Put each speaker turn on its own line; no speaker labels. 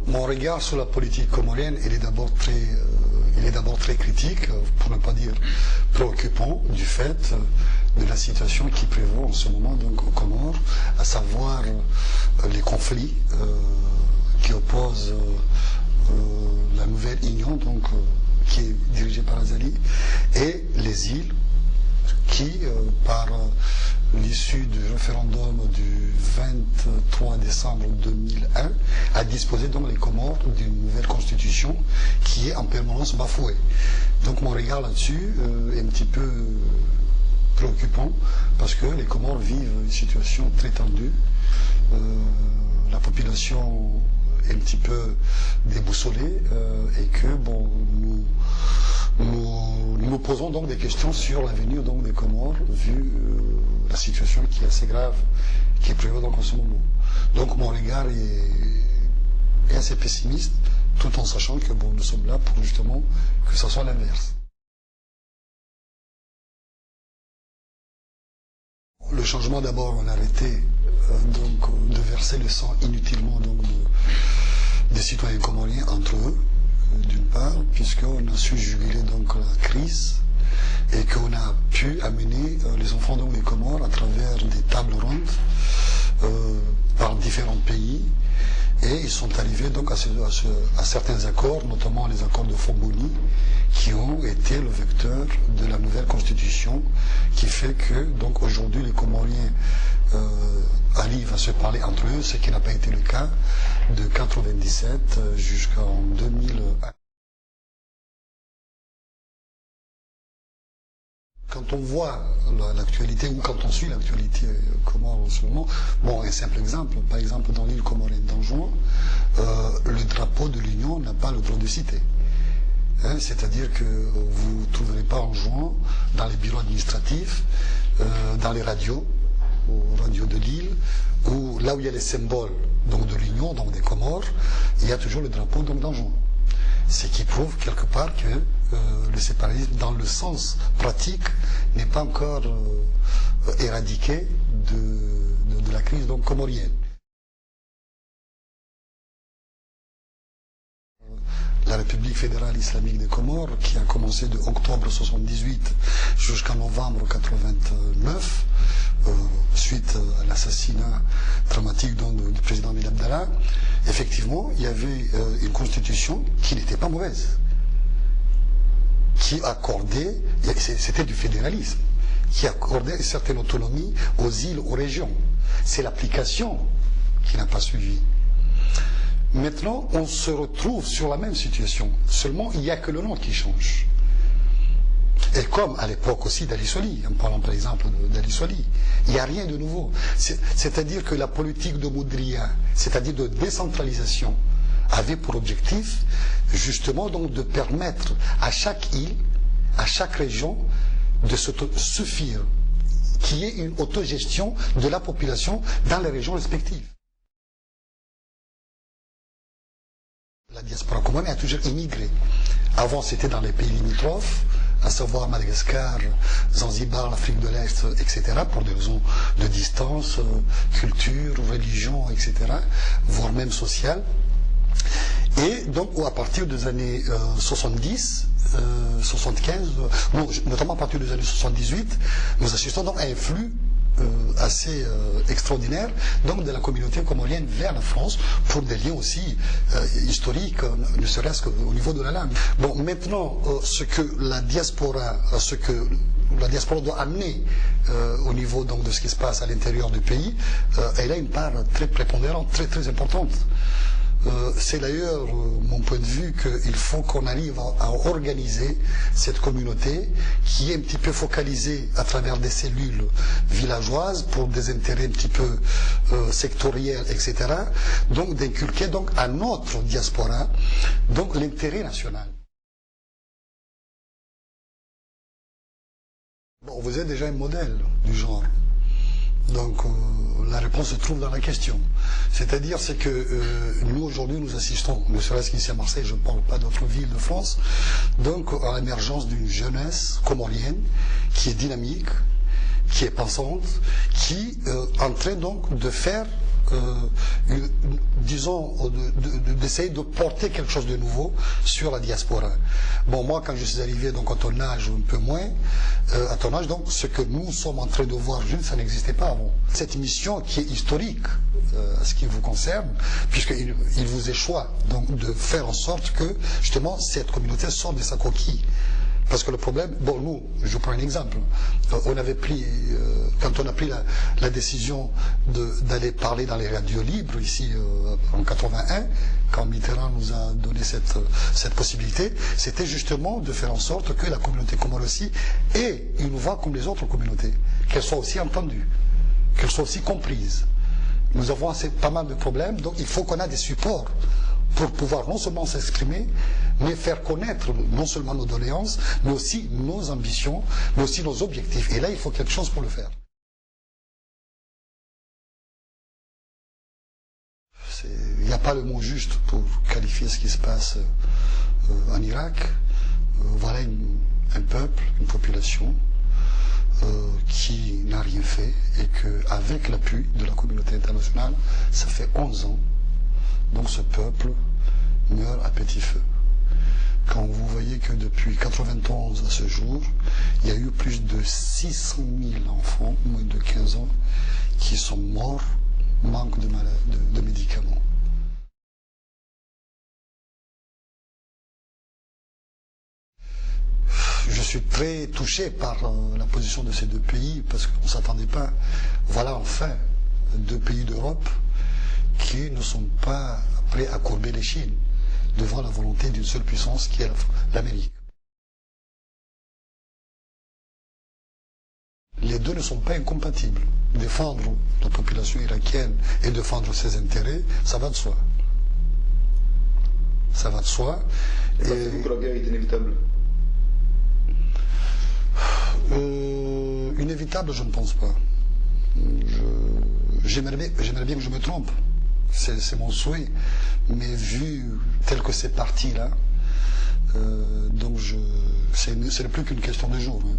Mon regard sur la politique comorienne, il est d'abord très critique, pour ne pas dire préoccupant, du fait de la situation qui prévaut en ce moment donc aux Comores, à savoir les conflits qui opposent la nouvelle union donc qui est dirigée par Azali et les îles qui, par l'issue du référendum du 23 décembre 2001, a disposé donc les Comores d'une nouvelle constitution qui est en permanence bafouée. Donc mon regard là-dessus est un petit peu préoccupant parce que les Comores vivent une situation très tendue. La population est un petit peu déboussolée et que bon, nous posons donc des questions sur l'avenir donc des Comores vu la situation qui est assez grave, qui est prévue donc en ce moment. Donc mon regard est assez pessimiste, tout en sachant que bon, nous sommes là pour justement que ça soit l'inverse. Le changement d'abord, on a arrêté donc de verser le sang inutilement donc des citoyens comoriens entre eux, d'une part, puisqu'on a su juguler donc la crise et qu'on a pu amener les enfants donc des Comores à travers des tables rondes par différents pays, et ils sont arrivés donc à certains accords, notamment les accords de Fomboni, qui ont été le vecteur de la nouvelle constitution, qui fait que donc aujourd'hui les Comoriens arrivent à se parler entre eux, ce qui n'a pas été le cas de 1997 jusqu'en 2001. Quand on voit l'actualité ou quand on suit l'actualité comore en ce moment, bon, un simple exemple, par exemple dans l'île comorienne d'Anjouan, le drapeau de l'Union n'a pas le droit de citer. Hein, c'est-à-dire que vous ne trouverez pas Anjouan dans les bureaux administratifs, dans les radios, aux radios de l'île, ou là où il y a les symboles donc de l'Union, donc des Comores, il y a toujours le drapeau d'Anjouan. Ce qui prouve quelque part que le séparatisme, dans le sens pratique, n'est pas encore éradiqué de la crise donc comorienne. La République fédérale islamique des Comores, qui a commencé de octobre 1978 jusqu'en novembre 1989, suite à l'assassinat dramatique donc, du président Ben Abdallah, effectivement, il y avait une constitution qui n'était pas mauvaise, qui accordait, c'était du fédéralisme, qui accordait une certaine autonomie aux îles, aux régions. C'est l'application qui n'a pas suivi. Maintenant, on se retrouve sur la même situation, seulement il n'y a que le nom qui change. Et comme à l'époque aussi d'Ali Soly, en parlant par exemple d'Ali Soly, il n'y a rien de nouveau. C'est-à-dire que la politique de Boudria, c'est-à-dire de décentralisation, avait pour objectif justement donc de permettre à chaque île, à chaque région de se suffire, qu'il y ait une autogestion de la population dans les régions respectives. La diaspora comorienne a toujours immigré. Avant, c'était dans les pays limitrophes, à savoir Madagascar, Zanzibar, l'Afrique de l'Est, etc., pour des raisons de distance, culture, religion, etc., voire même sociale. Et donc, à partir des années 70, 75, notamment à partir des années 78, nous assistons donc à un flux assez extraordinaire donc de la communauté comorienne vers la France pour des liens aussi historiques, ne serait-ce qu'au niveau de la langue. Bon, maintenant, ce que la diaspora doit amener au niveau donc de ce qui se passe à l'intérieur du pays, elle a une part très prépondérante, très très importante. C'est d'ailleurs mon point de vue qu'il faut qu'on arrive à organiser cette communauté qui est un petit peu focalisée à travers des cellules villageoises pour des intérêts un petit peu sectoriels, etc. Donc d'inculquer donc à notre diaspora donc l'intérêt national. Bon, vous êtes déjà un modèle du genre. Donc la réponse se trouve dans la question. C'est-à-dire c'est que nous aujourd'hui nous assistons, ne serait-ce qu'ici à Marseille, je ne parle pas d'autres villes de France, donc à l'émergence d'une jeunesse comorienne qui est dynamique, qui est pensante, qui est en train donc de faire disons, d'essayer de porter quelque chose de nouveau sur la diaspora. Bon, moi, quand je suis arrivé, donc à ton âge, ou un peu moins, à ton âge, donc, ce que nous sommes en train de voir, ça n'existait pas avant. Cette mission qui est historique, à ce qui vous concerne, puisqu'il vous échoit donc de faire en sorte que, justement, cette communauté sorte de sa coquille. Parce que le problème, bon, nous, je prends un exemple. On avait pris, quand on a pris la décision d'aller parler dans les radios libres, ici, en 81, quand Mitterrand nous a donné cette possibilité, c'était justement de faire en sorte que la communauté comore aussi ait une voix comme les autres communautés, qu'elle soit aussi entendue, qu'elle soit aussi comprise. Nous avons pas mal de problèmes, donc il faut qu'on ait des supports pour pouvoir non seulement s'exprimer, mais faire connaître non seulement nos doléances, mais aussi nos ambitions, mais aussi nos objectifs. Et là, il faut quelque chose pour le faire. Il n'y a pas le mot juste pour qualifier ce qui se passe en Irak. Voilà un peuple, une population qui n'a rien fait et qu'avec l'appui de la communauté internationale, ça fait 11 ans. Donc ce peuple meurt à petit feu. Quand vous voyez que depuis 91 à ce jour, il y a eu plus de 600 000 enfants, moins de 15 ans, qui sont morts, manque de médicaments. Je suis très touché par la position de ces deux pays, parce qu'on ne s'attendait pas. Voilà enfin 2 pays d'Europe qui ne sont pas prêts à courber les chines devant la volonté d'une seule puissance qui est l'Amérique. Les deux ne sont pas incompatibles. Défendre la population irakienne et défendre ses intérêts, ça va de soi. Ça va de soi.
Pensez-vous que la guerre est inévitable?
Inévitable, je ne pense pas. J'aimerais bien que je me trompe. C'est mon souhait. Mais vu tel que c'est parti là, donc ce n'est plus qu'une question de jour. Hein.